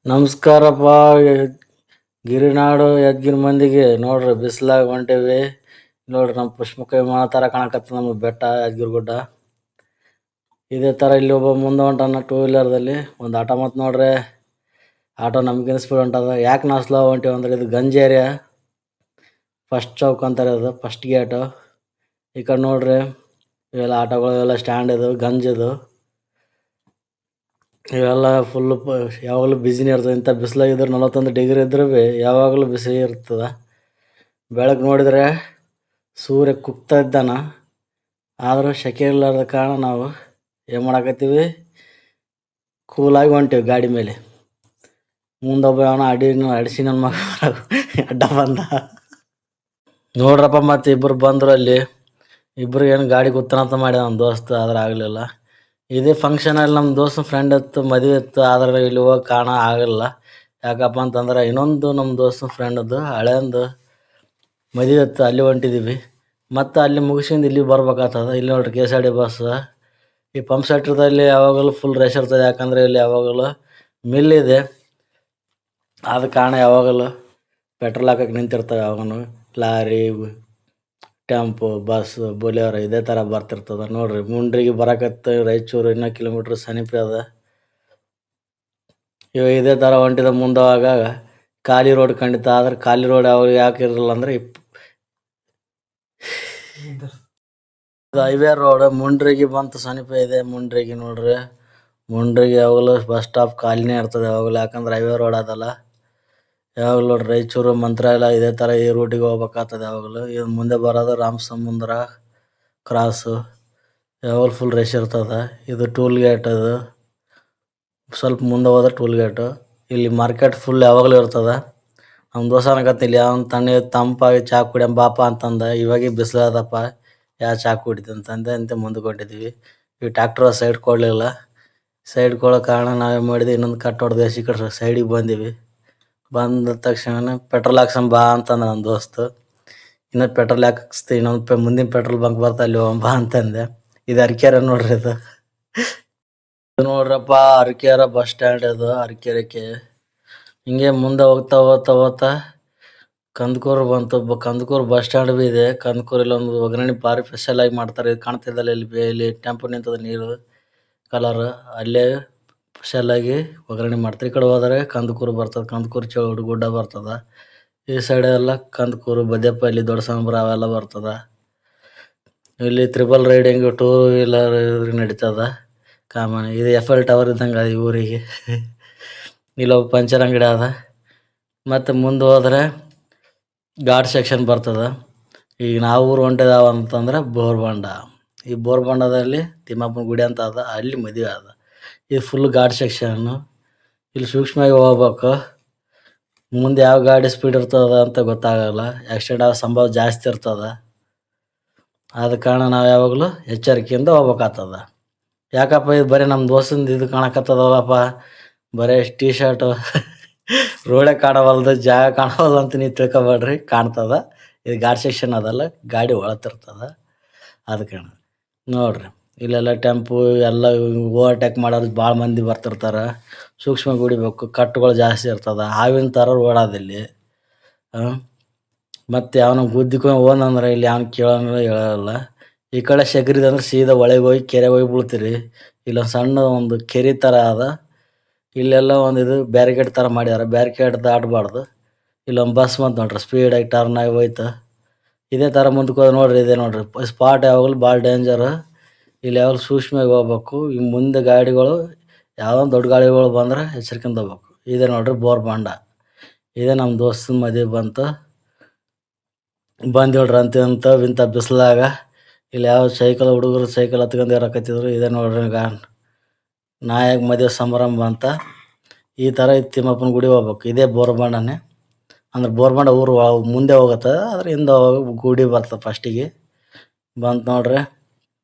ನಮಸ್ಕಾರಪ್ಪ ಗಿರಿನಾಡು ಯದ್ಗಿನ ಮಂದಿಗೆ ನೋಡ್ರಿ ಬಿಸಿಲಾಗ ಹೊಂಟೇವಿ. ನೋಡ್ರಿ ನಮ್ಮ ಪುಷ್ಪಕ ವಿಮಾನ ಥರ ಕಾಣಕತ್ತ ನಮ್ಮ ಬೆಟ್ಟ ಯಾದಗಿರಿ ಗುಡ್ಡ. ಇದೇ ಥರ ಇಲ್ಲಿ ಒಬ್ಬ ಮುಂದೆ ಹೊಂಟಾನ ಟೂ ವೀಲರ್ದಲ್ಲಿ ಒಂದು ಆಟೋ. ಮತ್ತು ನೋಡ್ರಿ ಆಟೋ ನಮ್ಗಿಂತ ಸ್ಪೀಡ್ ಹೊಂಟದ. ಯಾಕೆ ನಾವು ಸ್ಲೋ ಹೊಂಟೀವಿ ಅಂದ್ರೆ ಇದು ಗಂಜ್ ಏರಿಯಾ, ಫಸ್ಟ್ ಚೌಕ್ ಅಂತಾರೆ, ಇದು ಫಸ್ಟ್ ಗೇಟು. ಈ ಕಡೆ ನೋಡ್ರಿ ಇವೆಲ್ಲ ಆಟೋಗಳು, ಇವೆಲ್ಲ ಸ್ಟ್ಯಾಂಡ್, ಇದು ಗಂಜ್, ಇದು ಇವೆಲ್ಲ ಫುಲ್ಲು ಯಾವಾಗಲೂ ಬಿಸಿನೇ ಇರ್ತದೆ. ಇಂಥ ಬಿಸಿಲಾಗಿದ್ರೆ 41 ಡಿಗ್ರಿ ಇದ್ರೂ ಭೀ ಯಾವಾಗಲೂ ಬಿಸಿ ಇರ್ತದೆ. ಬೆಳಗ್ಗೆ ನೋಡಿದರೆ ಸೂರ್ಯ ಕುಗ್ತಾ ಇದ್ದಾನ, ಆದರೂ ಶೆಕೆ ಇರ್ಲಾರ್ದ ಕಾರಣ ನಾವು ಏನು ಮಾಡಾಕತ್ತೀವಿ, ಕೂಲಾಗಿ ಹೊಂಟೀವಿ ಗಾಡಿ ಮೇಲೆ. ಮುಂದೊಬ್ಬ ಅವನ ಅಡಿಸಿ ನನ್ನ ಮಗ ಅಡ್ಡ ಬಂದ. ನೋಡ್ರಪ್ಪ ಮತ್ತು ಇಬ್ಬರು ಬಂದರು. ಅಲ್ಲಿ ಇಬ್ಬರು ಏನು ಗಾಡಿ ಗೊತ್ತನಂತ ಮಾಡಿ ನಮ್ಮ ದೋಸ್ತ, ಆದ್ರೆ ಆಗಲಿಲ್ಲ. ಇದೇ ಫಂಕ್ಷನಲ್ಲಿ ನಮ್ಮ ದೋಸ್ತನ ಫ್ರೆಂಡ್ ಇತ್ತು, ಮದುವೆ ಇತ್ತು, ಆದರೆ ಇಲ್ಲಿ ಹೋಗಿ ಕಾಣ ಆಗಲಿಲ್ಲ. ಯಾಕಪ್ಪ ಅಂತಂದ್ರೆ ಇನ್ನೊಂದು ನಮ್ಮ ದೋಸ್ತನ ಫ್ರೆಂಡದ್ದು ಹಳೆಯಂದು ಮದುವೆ ಇತ್ತು, ಅಲ್ಲಿ ಹೊಂಟಿದ್ದೀವಿ. ಮತ್ತು ಅಲ್ಲಿ ಮುಗಿಸ್ಕೊಂಡು ಇಲ್ಲಿ ಬರ್ಬೇಕಾಗ್ತದೆ. ಇಲ್ಲಿ ನೋಡ್ರಿ KSRTC ಬಸ್. ಈ ಪಂಪ್ ಸೆಟ್ರದಲ್ಲಿ ಯಾವಾಗಲೂ ಫುಲ್ ರಶ್ ಇರ್ತದೆ. ಯಾಕಂದರೆ ಇಲ್ಲಿ ಯಾವಾಗಲೂ ಮಿಲ್ ಇದೆ, ಆದ ಕಾರಣ ಯಾವಾಗಲೂ ಪೆಟ್ರೋಲ್ ಹಾಕಕ್ಕೆ ನಿಂತಿರ್ತವೆ. ಯಾವಾಗಲೂ ಲಾರಿ, ಟೆಂಪು, ಬಸ್, ಬೊಲೆರೋ ಇದೇ ಥರ ಬರ್ತಿರ್ತದೆ. ನೋಡ್ರಿ ಮುಂಡ್ರಿಗೆ ಬರಕತ್ತ ರಾಯಚೂರು ಇನ್ನೂ ಕಿಲೋಮೀಟ್ರ್ ಸಮೀಪ ಅದ. ಇವಾಗ ಇದೇ ಥರ ಹೊಂಟಿದ. ಮುಂದವಾಗ ಖಾಲಿ ರೋಡ್ ಖಂಡಿತ. ಆದ್ರೆ ಖಾಲಿ ರೋಡ್ ಯಾಕೆ ಇರಲ್ಲ ಅಂದರೆ ಹೈವೇ ರೋಡ್ ಮುಂಡ್ರಿಗೆ ಬಂತು, ಸಮೀಪ ಇದೆ. ಮುಂಡ್ರಿಗೆ ನೋಡ್ರಿ, ಮುಂಡ್ರಿಗೆ ಯಾವಾಗಲೂ ಬಸ್ ಸ್ಟಾಪ್ ಖಾಲಿನೇ ಇರ್ತದೆ ಯಾವಾಗಲೂ, ಯಾಕಂದ್ರೆ ಹೈವೇ ರೋಡ್ ಅದಲ್ಲ. ಯಾವಾಗಲೂ ನೋಡ್ರಿ ರಾಯಚೂರು, ಮಂತ್ರಾಲಯ ಇದೇ ಥರ ಈ ರೂಟಿಗೆ ಹೋಗ್ಬೇಕಾಗ್ತದೆ ಯಾವಾಗಲೂ. ಇದು ಮುಂದೆ ಬರೋದು ರಾಮಸಮುದ್ರ ಕ್ರಾಸು, ಯಾವಾಗಲೂ ಫುಲ್ ರಶ್ ಇರ್ತದೆ. ಇದು ಟೂಲ್ ಗೇಟ್, ಅದು ಸ್ವಲ್ಪ ಮುಂದೆ ಹೋದ್ರೆ ಟೂಲ್ ಗೇಟು. ಇಲ್ಲಿ ಮಾರ್ಕೆಟ್ ಫುಲ್ ಯಾವಾಗಲೂ ಇರ್ತದೆ. ನಮ್ಮ ದೋಸ್ತ ಅನ್ನಕತ್ತ ಇಲ್ಲಿ ಅವ್ನು ತಂಪಾಗಿ ಚಾ ಕುಡಿಯಂ ಬಾಪ ಅಂತಂದ. ಇವಾಗೆ ಬಿಸಿಲದಪ್ಪ, ಯಾವ ಚಾ ಕುಡಿತಂತಂದೆ ಅಂತ ಮುಂದಕ್ಕೆ ಹೊಂಟಿದ್ವಿ. ಈ ಟ್ಯಾಕ್ಟ್ರ್ ಸೈಡ್ ಕೊಡಲಿಲ್ಲ. ಸೈಡ್ ಕೊಡೋ ಕಾರಣ ನಾವೇನು ಮಾಡಿದ್ವಿ, ಇನ್ನೊಂದು ಕಟ್ ಹೊಡೆದು ಈ ಕಡೆ ಸೈಡಿಗೆ ಬಂದೀವಿ. ಬಂದ ತಕ್ಷಣ ಪೆಟ್ರೋಲ್ ಹಾಕ್ಸಂ ಬಾ ಅಂತಂದ ನಮ್ಮ ದೋಸ್ತು. ಇನ್ನೂ ಪೆಟ್ರೋಲ್ ಹಾಕಿಸ್ತಿ, ಇನ್ನೊಂದು ಮುಂದಿನ ಪೆಟ್ರೋಲ್ ಬಂಕ್ ಬರ್ತಾ ಅಲ್ಲಿ ಹೋಗಂ ಬಾ ಅಂತಂದೆ. ಇದು ಅರಕೆರೆ ನೋಡ್ರಿ, ಇದು ನೋಡ್ರಪ್ಪ ಅರಕೆರೆ ಬಸ್ ಸ್ಟ್ಯಾಂಡ್. ಇದು ಅರಕೆರೆಕ್ಕೆ ಹಿಂಗೆ ಮುಂದೆ ಹೋಗ್ತಾ ಹೋಗ್ತಾ ಹೋಗ್ತಾ ಕಂದಕೂರು ಬಂತು. ಕಂದಕೂರು ಬಸ್ ಸ್ಟ್ಯಾಂಡ್ ಭೀ ಇದೆ. ಕಂದಕೂರಲ್ಲಿ ಒಂದು ಒಗ್ಗರಣೆ ಭಾರಿ ಸ್ಪೆಷಲ್ ಆಗಿ ಮಾಡ್ತಾರೆ. ಇದು ಕಾಣ್ತಿದ್ದಲ್ಲ, ಇಲ್ಲಿ ಟೆಂಪೋ ನಿಂತದ, ನೀರು ಕಲರ್, ಅಲ್ಲೇ ಸ್ಪೆಷಲಾಗಿ ಒಗ್ಗರಣೆ ಮಾಡ್ತಾರೆ. ಈ ಕಡೆ ಹೋದರೆ ಕಂದಕೂರು ಬರ್ತದೆ, ಕಂದಕೂರು ಚೌಡು ಗುಡ್ಡ ಬರ್ತದೆ. ಈ ಸೈಡ್ ಎಲ್ಲ ಕಂದಕೂರು, ಬದ್ಯಪಲ್ಲಿ, ದೊಡ್ಡ ಸಾಂಬ್ರ ಅವೆಲ್ಲ ಬರ್ತದೆ. ಇಲ್ಲಿ ತ್ರಿಬಲ್ ರೈಡಿಂಗ್, ಟೂ ವೀಲರ್ ನಡೀತದ ಕಾಮನ್. ಇದು FL ಟವರ್ ಇದ್ದಂಗೆ ಈ ಊರಿಗೆ. ಇಲ್ಲೊಬ್ಬ ಪಂಚರ್ ಅಂಗಡಿ ಅದ. ಮತ್ತು ಮುಂದೆ ಹೋದರೆ ಘಾಟ್ ಸೆಕ್ಷನ್ ಬರ್ತದೆ. ಈಗ ನಾವು ಊರು ಹೊಂಟಿದಾವ ಅಂತಂದ್ರೆ ಬೋರ್ಬಂಡ. ಈ ಬೋರ್ಬಂಡದಲ್ಲಿ ತಿಮ್ಮಪ್ಪನ ಗುಡಿ ಅಂತ ಅದ, ಅಲ್ಲಿ ಮದುವೆ ಅದ. ಇದು ಫುಲ್ ಘಾಟ್ ಸೆಕ್ಷನ್ನು. ಇಲ್ಲಿ ಸೂಕ್ಷ್ಮವಾಗಿ ಹೋಗ್ಬೇಕು. ಮುಂದೆ ಯಾವ ಗಾಡಿ ಸ್ಪೀಡ್ ಇರ್ತದ ಅಂತ ಗೊತ್ತಾಗಲ್ಲ. ಆಕ್ಸಿಡೆಂಟ್ ಆಗೋ ಸಂಭವ ಜಾಸ್ತಿ ಇರ್ತದೆ. ಆದ ಕಾರಣ ನಾವು ಯಾವಾಗಲೂ ಎಚ್ಚರಿಕೆಯಿಂದ ಹೋಗ್ಬೇಕಾಗ್ತದ. ಯಾಕಪ್ಪ ಇದು ಬರೀ ನಮ್ಮ ದೋಸ್ತಂದು ಇದು ಕಾಣಕತ್ತದಲ್ಲಪ್ಪ, ಬರೀ ಟೀ ಶರ್ಟು ರೋಡೇ ಕಾಣವಲ್ದು, ಜಾಗ ಕಾಣವಲ್ಲ ಅಂತ ನೀವು ತಿಳ್ಕೊಬೇಡ್ರಿ, ಕಾಣ್ತದ. ಇದು ಘಾಟ್ ಸೆಕ್ಷನ್ ಅದಲ್ಲ, ಗಾಡಿ ಒಳತಿರ್ತದ. ಅದ ಕಾರಣ ನೋಡ್ರಿ ಇಲ್ಲೆಲ್ಲ ಟೆಂಪು ಎಲ್ಲ ಓವರ್ಟೇಕ್ ಮಾಡೋದು ಭಾಳ ಮಂದಿ ಬರ್ತಿರ್ತಾರೆ. ಸೂಕ್ಷ್ಮ ಗುಡಿಬೇಕು, ಕಟ್ಟುಗಳು ಜಾಸ್ತಿ ಇರ್ತದೆ. ಹಾವಿನ ಥರ ಓಡೋದಿಲ್ಲಿ. ಮತ್ತು ಯಾವನ ಗುದ್ದಿಕೊಂಡು ಹೋದಂದ್ರೆ ಇಲ್ಲಿ ಯಾವನು ಕೇಳೋಂಗಿಲ್ಲ, ಹೇಳೋಲ್ಲ. ಈ ಕಡೆ ಶಗರಿದೆ ಅಂದ್ರೆ ಸೀದಾ ಒಳಗೆ ಹೋಗಿ ಕೆರೆಗೆ ಹೋಗಿ ಬೀಳ್ತೀರಿ. ಇಲ್ಲೊಂದು ಸಣ್ಣ ಒಂದು ಕೆರೆ ಥರ ಅದ. ಇಲ್ಲೆಲ್ಲ ಒಂದು ಇದು ಬ್ಯಾರಿಕೇಡ್ ಥರ ಮಾಡ್ಯಾರ, ಬ್ಯಾರಿಕೇಡ್ ದಾಟಬಾರ್ದು. ಇಲ್ಲೊಂದು ಬಸ್ ಬಂತು ನೋಡ್ರಿ, ಸ್ಪೀಡಾಗಿ ಟರ್ನ್ ಆಗಿ ಹೋಯ್ತು. ಇದೇ ಥರ ಮುಂದಕ್ಕೆ ಹೋದ್ರೆ ನೋಡ್ರಿ, ಇದೆ ನೋಡ್ರಿ ಸ್ಪಾಟ್ ಯಾವಾಗಲೂ ಭಾಳ ಡೇಂಜರು. ಇಲ್ಲಿ ಯಾವಾಗಲೂ ಸೂಕ್ಷ್ಮವಾಗಿ ಹೋಗ್ಬೇಕು. ಈ ಮುಂದೆ ಗಾಡಿಗಳು ಯಾವುದೋ ದೊಡ್ಡ ಗಾಡಿಗಳು ಬಂದ್ರೆ ಎಚ್ಚರಿಕೆಯಿಂದ ಹೋಗ್ಬೇಕು. ಇದೆ ನೋಡ್ರಿ ಬೋರ್ಬಂಡ. ಇದೇ ನಮ್ಮ ದೋಸ್ತನ ಮದುವೆ ಬಂತು. ಬಂದೇಳ್ರಿ ಇಂಥ ಬಿಸಿಲಾಗ. ಇಲ್ಲಿ ಯಾವ ಸೈಕಲ್ ಹುಡುಗರು ಸೈಕಲ್ ಹತ್ಕೊಂಡು ಇರಕತ್ತಿದ್ರು. ಇದೇ ನೋಡ್ರಿ ನಾಯಕ ಮದುವೆ ಸಮಾರಂಭ ಅಂತ. ಈ ಥರ ತಿಮ್ಮಪ್ಪನ ಗುಡಿ ಹೋಗ್ಬೇಕು. ಇದೇ ಬೋರ್ಬಂಡನೇ, ಅಂದ್ರೆ ಬೋರ್ಬಂಡ ಊರು ಮುಂದೆ ಹೋಗುತ್ತೆ, ಅದ್ರ ಹಿಂದೆ ಗುಡಿ ಬರ್ತದೆ ಫಸ್ಟಿಗೆ. ಬಂತು ನೋಡ್ರಿ.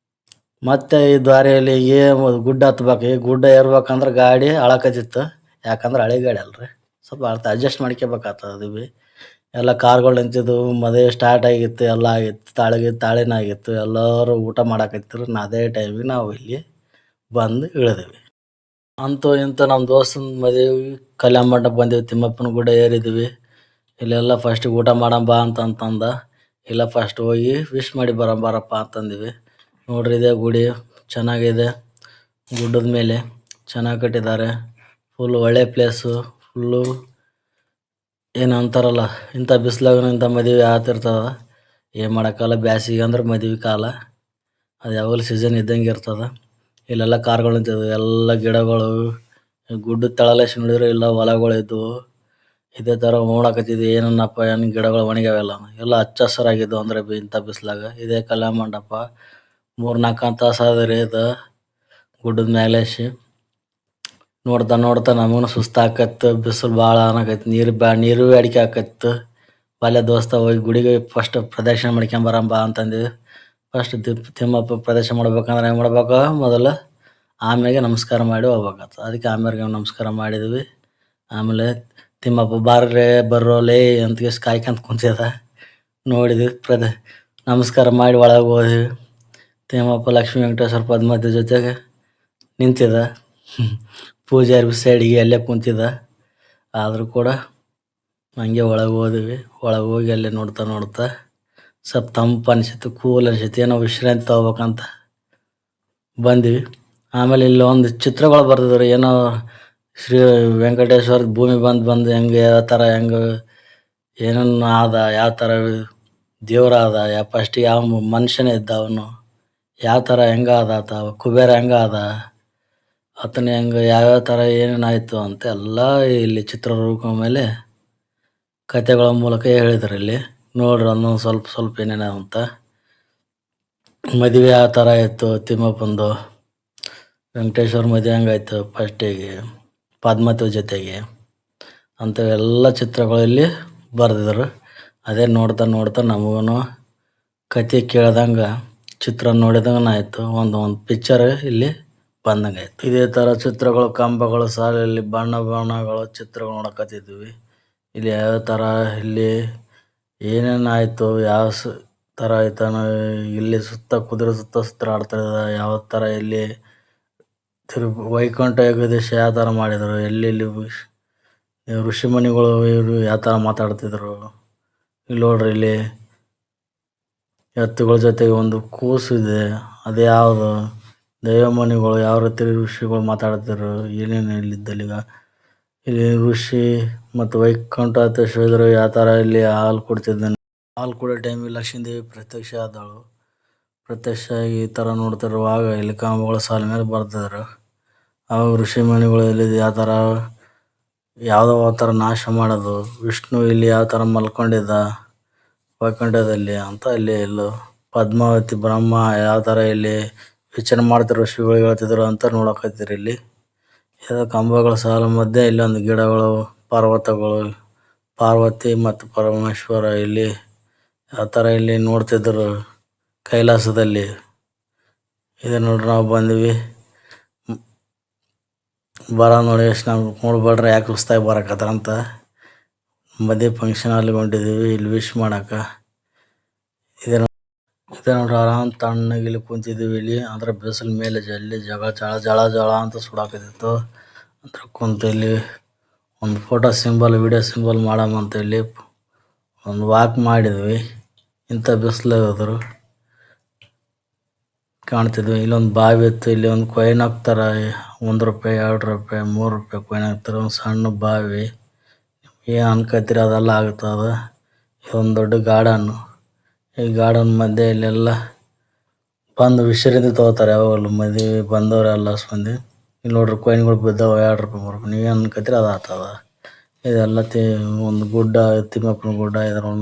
ಮತ್ತು ಈ ದಾರಿಯಲ್ಲಿ ಗುಡ್ಡ ಹತ್ಬೇಕು. ಈ ಗುಡ್ಡ ಏರ್ಬೇಕಂದ್ರೆ ಗಾಡಿ ಅಳಕತ್ತಿತ್ತು, ಯಾಕಂದ್ರೆ ಹಳೆ ಗಾಡಿ ಅಲ್ರಿ, ಸ್ವಲ್ಪ ಅಡ್ಜಸ್ಟ್ ಮಾಡ್ಕೋಬೇಕಾಗ್ತದೆ. ಅದು ಭೀ ಎಲ್ಲ ಕಾರ್ಗಳು ನಿಂತಿದ್ದು, ಮದುವೆ ಸ್ಟಾರ್ಟ್ ಆಗಿತ್ತು, ಎಲ್ಲ ಆಗಿತ್ತು, ತಾಳಿನ ಆಗಿತ್ತು, ಎಲ್ಲರೂ ಊಟ ಮಾಡಕತ್ತಿದ್ರು. ಅದೇ ಟೈಮಿಗೆ ನಾವು ಇಲ್ಲಿ ಬಂದು ಇಳಿದೆವು. ಅಂತೂ ಇಂತೂ ನಮ್ಮ ದೋಸ್ತನ ಮದುವೆ ಕಲ್ಯಾಣ ಮಂಟಪ ಬಂದೀವಿ. ತಿಮ್ಮಪ್ಪನ ಗುಡ್ಡ ಏರಿದ್ವಿ. ಇಲ್ಲೆಲ್ಲ ಫಸ್ಟಿಗೆ ಊಟ ಮಾಡಣ ಬಾ ಅಂತಂದ. ಇಲ್ಲ ಫಸ್ಟ್ ಹೋಗಿ ವಿಶ್ ಮಾಡಿ ಬಾರಪ್ಪ ಅಂತಂದ್ವಿ. ನೋಡ್ರಿ ಇದೇ ಗುಡಿ ಚೆನ್ನಾಗಿದೆ. ಗುಡ್ಡದ ಮೇಲೆ ಚೆನ್ನಾಗಿ ಕಟ್ಟಿದ್ದಾರೆ. ಫುಲ್ ಒಳ್ಳೆ ಪ್ಲೇಸು. ಫುಲ್ಲು ಏನು ಅಂತಾರಲ್ಲ, ಇಂಥ ಬಿಸಿಲಾಗ ಇಂಥ ಮದುವೆ ಆಗ್ತಿರ್ತದ. ಏನು ಮಾಡೋಕ್ಕಲ್ಲ, ಬ್ಯಾಸಿಗೆ ಅಂದ್ರೆ ಮದುವೆ ಕಾಲ. ಅದು ಯಾವಾಗಲೂ ಸೀಸನ್ ಇದ್ದಂಗೆ ಇರ್ತದೆ. ಇಲ್ಲೆಲ್ಲ ಕಾರ್ಗಳು ನಿಂತಿದ್ದಾವೆ, ಎಲ್ಲ ಗಿಡಗಳು. ಗುಡ್ಡದ ತಳಲೇಸಿ ನೋಡಿದ್ರೆ ಇಲ್ಲ ಹೊಲಗಳಿದ್ವು. ಇದೇ ಥರ ನೋಡಕತ್ತಿದ್ವಿ. ಏನನ್ನಪ್ಪ ಏನು ಗಿಡಗಳು ಒಣಗ್ಯಾವೆಲ್ಲ, ಎಲ್ಲ ಹಚ್ಚ ಹಸಿರಾಗಿದ್ದವು. ಅಂದರೆ ಇಂಥ ಬಿಸಿಲಾಗ ಇದೇ ಕಲ್ಯಾಣ ಮಂಟಪ 3-4 ತಾಸು ಆದ್ರಿ ಇದು ಗುಡ್ಡದ ಮ್ಯಾಲೇಸಿ. ನೋಡ್ತಾ ನಮಗೂ ಸುಸ್ತಾಕತ್ತು. ಬಿಸಿಲು ಭಾಳ ಅನ್ನಕೈತಿ. ನೀರು ಅಡಿಕೆ ಆಕತ್ತು. ಬಾಲ್ಯ ದೋಸ್ತ ಹೋಗಿ ಗುಡಿಗೆ ಫಸ್ಟ್ ಪ್ರದಕ್ಷಿಣೆ ಮಾಡ್ಕೊಂಬರಂ ಬಾ ಅಂತಂದ್ವಿ. ಫಸ್ಟ್ ತಿಮ್ಮಪ್ಪ ಪ್ರದಕ್ಷಿಣೆ ಮಾಡ್ಬೇಕಂದ್ರೆ ಹೆಂಗೆ ಮಾಡ್ಬೇಕು, ಮೊದಲು ಆಮ್ಯಾಗೆ ನಮಸ್ಕಾರ ಮಾಡಿ ಹೋಗ್ಬೇಕಾಗ್ತದೆ. ಅದಕ್ಕೆ ಆಮ್ಯಾಗೆ ನಮಸ್ಕಾರ ಮಾಡಿದ್ವಿ. ಆಮೇಲೆ ತಿಮ್ಮಪ್ಪ ಬರ್ರೋಲೇ ಅಂತ ಕಾಯ್ಕೊಂತ ಕುಂತಿದ್ದ. ನೋಡಿದ್ವಿ, ನಮಸ್ಕಾರ ಮಾಡಿ ಒಳಗೆ ಹೋದ್ವಿ. ತಿಮ್ಮಪ್ಪ ಲಕ್ಷ್ಮೀ ವೆಂಕಟೇಶ್ವರ ಪದ್ಮಾವತಿ ಜೊತೆಗೆ ನಿಂತಿದ್ದ. ಪೂಜಾರಿ ಸೈಡಿಗೆ ಅಲ್ಲೇ ಕುಂತಿದ್ದ. ಆದರೂ ಕೂಡ ಹಂಗೆ ಒಳಗೆ ಹೋದ್ವಿ. ಒಳಗೆ ಹೋಗಿ ಅಲ್ಲೇ ನೋಡ್ತಾ ಸ್ವಲ್ಪ ತಂಪು ಅನಿಸಿತ್ತು, ಕೂಲ್ ಅನಿಸಿತ್ತು. ಏನೋ ವಿಶ್ರಾಂತಿ ತಗೋಬೇಕಂತ ಬಂದ್ವಿ. ಆಮೇಲೆ ಇಲ್ಲಿ ಒಂದು ಚಿತ್ರಗಳು ಬರ್ತಿದ್ರು. ಏನೋ ಶ್ರೀ ವೆಂಕಟೇಶ್ವರ ಭೂಮಿ ಬಂದು ಹೆಂಗೆ ಯಾವ ಥರ ಹೆಂಗೆ ಏನನ್ನ ಆದ, ಯಾವ ಥರ ದೇವ್ರಾದ, ಫಸ್ಟಿಗೆ ಯಾವ ಮನುಷ್ಯನೇ ಇದ್ದ, ಅವನು ಯಾವ ಥರ ಹೆಂಗಾದ ಆತ, ಕುಬೇರ ಹೆಂಗಾದ, ಆತನ ಹೆಂಗೆ ಯಾವ್ಯಾವ ಥರ ಏನೇನಾಯಿತು ಅಂತ ಎಲ್ಲ ಇಲ್ಲಿ ಚಿತ್ರರೂಪದ ಮೇಲೆ ಕಥೆಗಳ ಮೂಲಕ ಹೇಳಿದ್ರು. ಇಲ್ಲಿ ನೋಡ್ರಿ ಅನ್ನೊಂದು ಸ್ವಲ್ಪ ಏನೇನು ಅಂತ. ಮದುವೆ ಯಾವ ಥರ ಆಯಿತು ತಿಮ್ಮಪ್ಪಂದು, ವೆಂಕಟೇಶ್ವರ ಮದುವೆ ಹೆಂಗಾಯ್ತು ಫಸ್ಟಿಗೆ ಪದ್ಮಾವತಿ ಜೊತೆಗೆ ಅಂಥವೆಲ್ಲ ಚಿತ್ರಗಳು ಇಲ್ಲಿ ಬರೆದಿದ್ರು. ಅದೇ ನೋಡ್ತಾ ನಮಗೂ ಕತೆ ಕೇಳ್ದಂಗೆ, ಚಿತ್ರ ನೋಡಿದಂಗೆ ಆಯಿತು. ಒಂದು ಪಿಕ್ಚರ್ ಇಲ್ಲಿ ಬಂದಂಗೆ ಆಯಿತು. ಇದೇ ಥರ ಚಿತ್ರಗಳು, ಕಂಬಗಳು ಸಾಲಲ್ಲಿ ಬಣ್ಣಗಳು ಚಿತ್ರಗಳು ನೋಡಕತ್ತಿದ್ವಿ. ಇಲ್ಲಿ ಯಾವ ಥರ ಇಲ್ಲಿ ಏನೇನು ಆಯಿತು, ಯಾವ ಥರ ಆಯ್ತಾನ, ಇಲ್ಲಿ ಕುದುರೆ ಸುತ್ತ ಆಡ್ತಾಯಿದ್ದ, ಯಾವ ಥರ ಇಲ್ಲಿ ವೈಕುಂಠ ಏಕಾದಶಿ ಯಾವ ಥರ ಮಾಡಿದರು, ಎಲ್ಲೆಲ್ಲಿ ಋಷಿಮುನಿಗಳು ಇವರು ಯಾವ ಥರ ಮಾತಾಡ್ತಿದ್ರು. ಇಲ್ಲಿ ನೋಡ್ರಿ, ಇಲ್ಲಿ ಎತ್ತುಗಳ ಜೊತೆಗೆ ಒಂದು ಕೂಸು ಇದೆ. ಅದು ಯಾವುದು ದೈವಮಣಿಗಳು ಯಾವ ರೀತಿ ಋಷಿಗಳು ಮಾತಾಡ್ತಿದ್ರು, ಏನೇನು ಇಲ್ಲಿದ್ದಲ್ಲೀಗ ಇಲ್ಲಿ ಋಷಿ ಮತ್ತು ವೈಕುಂಠ ಏಕಾದಶಿ ಯಾವ ಥರ ಇಲ್ಲಿ ಹಾಲು ಕೊಡ್ತಿದ್ದಾನೆ. ಹಾಲು ಕೊಡೋ ಟೈಮಿಗೆ ಲಕ್ಷ್ಮೀದೇವಿ ಪ್ರತ್ಯಕ್ಷ ಆದಳು. ಪ್ರತ್ಯಕ್ಷ ಆಗಿ ಈ ಥರ ನೋಡ್ತಿರುವಾಗ ಇಲ್ಲಿ ಕಂಬಗಳ ಸಾಲ ಮೇಲೆ ಬರ್ತಿದ್ರು. ಅವಾಗ ಋಷಿಮುನಿಗಳು ಇಲ್ಲಿ ಯಾವ ಥರ ಯಾವುದೋ ಥರ ನಾಶ ಮಾಡೋದು, ವಿಷ್ಣು ಇಲ್ಲಿ ಯಾವ ಥರ ಮಲ್ಕೊಂಡಿದ್ದ ವೈಕುಂಠದಲ್ಲಿ ಅಂತ ಇಲ್ಲಿ ಎಲ್ಲೋ ಪದ್ಮಾವತಿ ಬ್ರಹ್ಮ ಯಾವ ಥರ ಇಲ್ಲಿ ವಿಚಾರ ಮಾಡ್ತಿರೋ ಋಷಿಗಳು ಹೇಳ್ತಿದ್ರು ಅಂತ ನೋಡಕತ್ತೀರಿ. ಇಲ್ಲಿ ಕಂಬಗಳ ಸಾಲ ಮಧ್ಯೆ ಇಲ್ಲಿ ಒಂದು ಗಿಡಗಳು, ಪರ್ವತಗಳು, ಪಾರ್ವತಿ ಮತ್ತು ಪರಮೇಶ್ವರ ಇಲ್ಲಿ ಯಾವ ಥರ ಇಲ್ಲಿ ನೋಡ್ತಿದ್ರು ಕೈಲಾಸದಲ್ಲಿ. ಇದು ನೋಡ್ರಿ, ನಾವು ಬಂದ್ವಿ. ನೋಡಿ ಎಷ್ಟು ನಾವು ನೋಡ್ಬೇಡ್ರಿ ಯಾಕೆ ಹೊಸ್ದಾಗಿ ಬರಕತ್ತಾರ ಅಂತ. ಮದುವೆ ಫಂಕ್ಷನ್ ಅಲ್ಲಿ ಹೊಂಟಿದ್ದೀವಿ ಇಲ್ಲಿ ವಿಶ್ ಮಾಡೋಕೆ. ಇದೇ ನೋಡ್ರಿ, ಆರಾಮ್ ತಣ್ಣಗೆ ಇಲ್ಲಿ ಕುಂತಿದ್ದೀವಿ. ಇಲ್ಲಿ ಅಂದ್ರೆ ಬಿಸಿಲು ಮೇಲೆ ಜಲ್ಲಿ ಜಳ ಅಂತ ಸುಡಾಕತ್ತಿತ್ತು. ಅಂದ್ರೆ ಕುಂತು ಇಲ್ಲಿ ಒಂದು ಫೋಟೋ ಸಿಂಬಲ್, ವಿಡಿಯೋ ಸಿಂಬಲ್ ಮಾಡಮಂತ ಇಲ್ಲಿ ಒಂದು ವಾಕ್ ಮಾಡಿದ್ವಿ. ಇಂಥ ಬಿಸಿಲಾದ್ರು ಕಾಣ್ತಿದ್ವಿ. ಇಲ್ಲೊಂದು ಬಾವಿ ಇತ್ತು. ಇಲ್ಲಿ ಒಂದು ಕೊಯ್ನ್ ಹಾಕ್ತಾರೆ. 1 ರೂಪಾಯಿ, 2 ರೂಪಾಯಿ, 3 ರೂಪಾಯಿ ಕೊಯ್ನ್ ಹಾಕ್ತಾರೆ. ಒಂದು ಸಣ್ಣ ಬಾವಿ. ಏನು ಅನ್ಕೋತೀರಿ ಅದೆಲ್ಲ ಆಗ್ತದೆ. ಇದೊಂದು ದೊಡ್ಡ ಗಾರ್ಡನ್ನು. ಈ ಗಾರ್ಡನ್ ಮಧ್ಯೆ ಇಲ್ಲೆಲ್ಲ ಬಂದು ವಿಶ್ರಾಂತಿ ತೊಗೋತಾರೆ ಯಾವಾಗಲೂ ಮದುವೆ ಬಂದವರೆಲ್ಲ ಮಂದಿ. ಇಲ್ಲಿ ನೋಡ್ರಿ, ಕೊಯ್ನ್ಗಳು ಬಿದ್ದಾವೆ 2 ರೂಪಾಯಿ, 3 ರೂಪಾಯಿ. ನೀವೇನು ಅನ್ಕೋತೀರಿ ಅದು ಆಗ್ತದೆ. ಇದೆಲ್ಲ ಒಂದು ಗುಡ್ಡ, ತಿಮ್ಮಪ್ಪನ ಗುಡ್ಡ. ಇದರ